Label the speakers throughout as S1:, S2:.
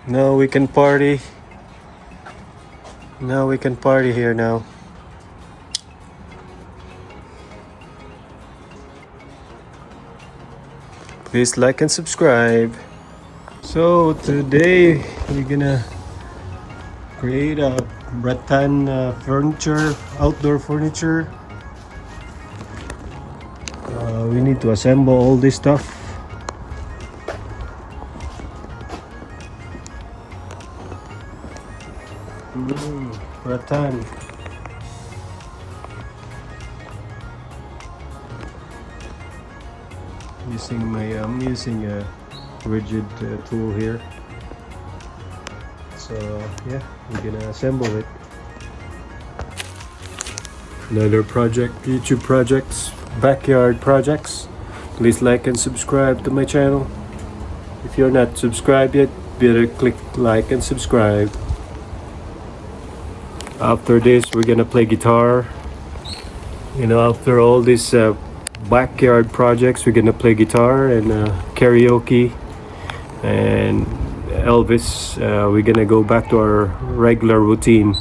S1: Now we can party. Now we can party here now. Please like and subscribe. So today we're gonna create a Rattan furniture, outdoor furniture. We need to assemble all this stuff. Rattan. I'm using a rigid tool here. So yeah, we're gonna assemble it. Another project, YouTube projects, backyard projects. Please like and subscribe to my channel. If you're not subscribed yet, better click like and subscribe. After this, we're gonna play guitar. You know, after all these backyard projects, we're gonna play guitar and karaoke and Elvis. We're gonna go back to our regular routine.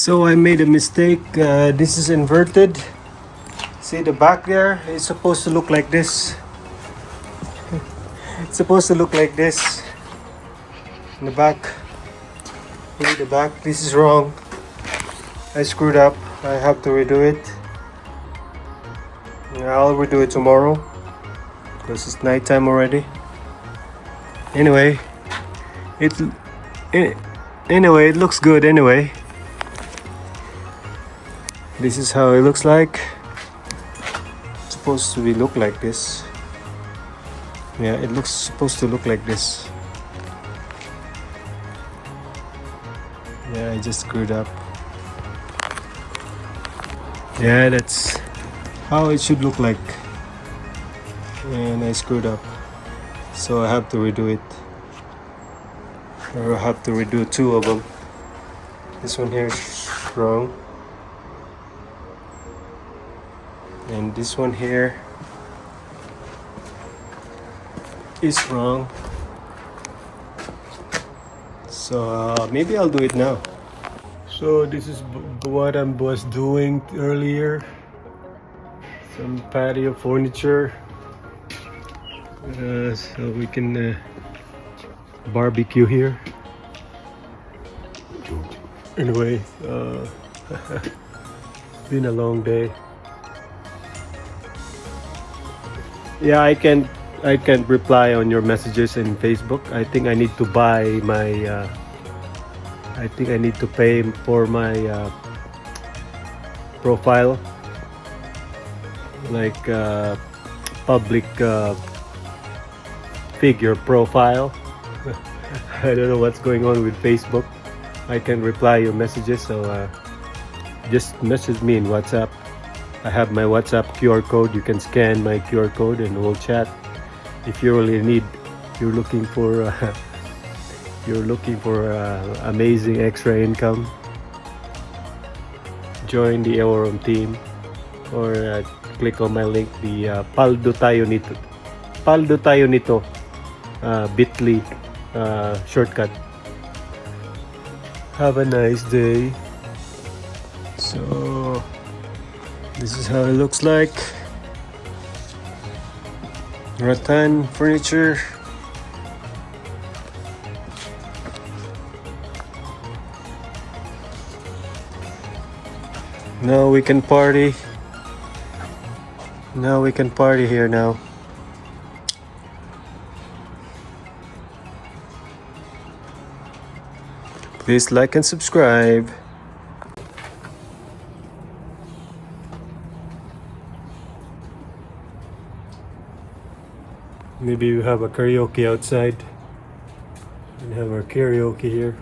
S1: So I made a mistake. This is inverted. See the back there? It's supposed to look like this. It's supposed to look like this. In the back. See the back? This is wrong. I screwed up. I have to redo it. I'll redo it tomorrow because it's nighttime already. Anyway, it looks good anyway. This is how it looks like. It's supposed to look like this. Yeah, it looks supposed to look like this. Yeah, I just screwed up. Yeah, that's how it should look like. And I screwed up. So I have to redo it. Or I have to redo two of them. This one here is wrong. And this one here is wrong. So maybe I'll do it now. So this is what I was doing earlier. Some patio furniture. So we can barbecue here. Anyway, it's been a long day. Yeah, I can't reply on your messages in Facebook. I think I need to buy my I think I need to pay for my profile, like public figure profile. I don't know what's going on with Facebook. I can reply your messages, so just message me in WhatsApp. I have my WhatsApp QR code. You can scan my QR code and we'll chat. If you really need, you're looking for amazing extra income, join the AURUM team, or click on my link, the Paldo Tayo Nito bit.ly shortcut. Have a nice day. So this is how it looks like. Rattan furniture. Now we can party. Now we can party here now. Please like and subscribe. Maybe we have a karaoke outside. We have our karaoke here.